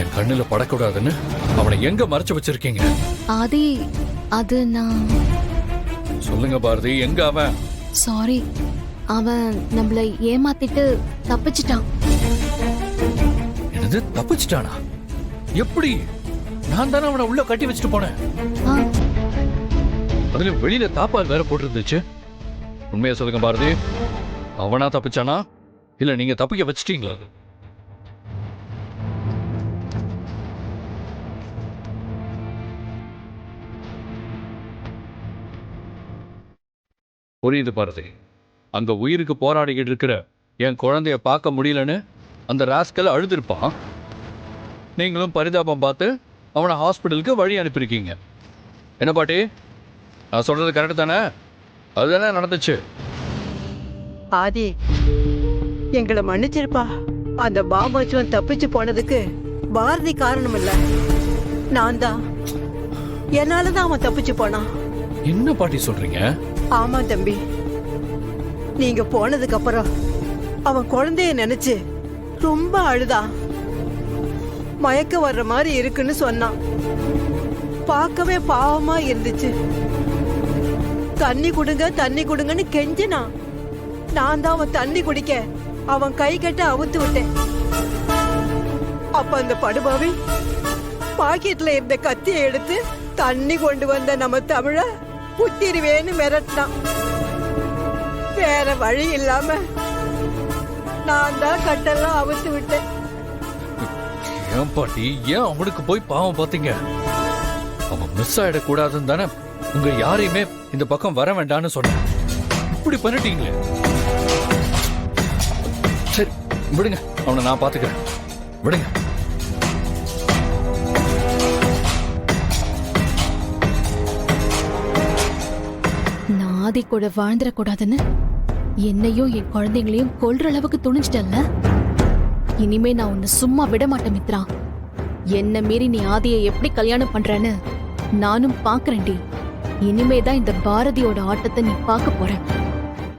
என் கண்ணுல படக்கூடாதுன்னு அவனை எங்க மறைச்சு வச்சிருக்கீங்க? ஆதி, அது நான் சொல்லுங்க பாரதி, எங்க அவன்? சாரி, அவன் நம்மள ஏமாத்திட்டு தப்பிச்சிட்டான். என்னது, தப்பிச்சிட்டானா? எப்படி? நான் தானே அவனை உள்ள கட்டி வச்சுட்டு போனேன். ஆ, அதுல வெளியில தாப்பால் வேற போட்டுருந்துச்சு. உண்மையா சொல்லுங்க பாரதி, அவனா தப்பிச்சானா இல்ல நீங்க தப்பிக்க வச்சிட்டீங்களா? புரியுது பாரதி, அங்க உயிருக்கு போராடிக்கிட்டு இருக்கிற என் குழந்தைய பார்க்க முடியலன்னு அந்த ராஸ்கல் அழுதுருப்பான். நீங்களும் பரிதாபம் பார்த்து அவனை ஹாஸ்பிட்டலுக்கு வழி அனுப்பியிருக்கீங்க. என்ன பாட்டி, நான் சொல்றது கரெக்ட் தானே? அதுதானே நடந்துச்சு? ஆதி, எங்களை மன்னிச்சிருப்பா. அந்த பாபாச்சுவன் தப்பிச்சு போனதுக்கு பாரதி காரணம் இல்ல, நான் தான். என்னாலதான் அவன் தப்பிச்சு போனான். என்ன பாட்டி சொல்றீங்க? ஆமா தம்பி, நீங்க போனதுக்கு அப்புறம் அவன் குழந்தைய நினைச்சு ரொம்ப அழுதான். மயக்க வர்ற மாதிரி இருக்குன்னு சொன்னான். பார்க்கவே பாவமா இருந்துச்சு. தண்ணி கொடுங்க தண்ணி கொடுங்கன்னு கெஞ்சினான். நான் தான் அவன் தண்ணி குடிக்க அவன் கை கட்ட அவுத்து விட்டேன். அப்ப அந்த படுபாவி பாக்கெட்ல இருந்த கத்தியை எடுத்து தண்ணி கொண்டு வந்த நம்ம தமிழ குத்திருவேன்னு மிரட்டினான். வேற வழி இல்லாம நான் தான் கட்டெல்லாம் அவுத்து விட்டேன். ஏன் பாட்டி, ஏன் அவனுக்கு போய் பாவம் பார்த்தீங்க? அவன் மிஸ் ஆயிடக்கூடாதுன்னு தானே உங்க யாரையுமே இந்த பக்கம் வர வேண்டாம்னு சொன்னேன். இப்படி பண்ணிட்டீங்களே. சரி விடுங்க, அவனை நான் பாத்துக்கிறேன். விடுங்க. நான் ஆதி கூட வாழ்ந்துடக்கூடாதுன்னு என்னையும் என் குழந்தைங்களையும் கொல்ற அளவுக்கு துணிஞ்சிட்டல்ல. இனிமே நான் உன்னை சும்மா விட மாட்டேன் மித்ரா. என்ன மீறி நீ ஆதியை எப்படி கல்யாணம் பண்றேன்னு நானும் பாக்குறேன்டி. இனிமேதான் இந்த பாரதியோட ஆட்டத்தை நீ பார்க்க போற.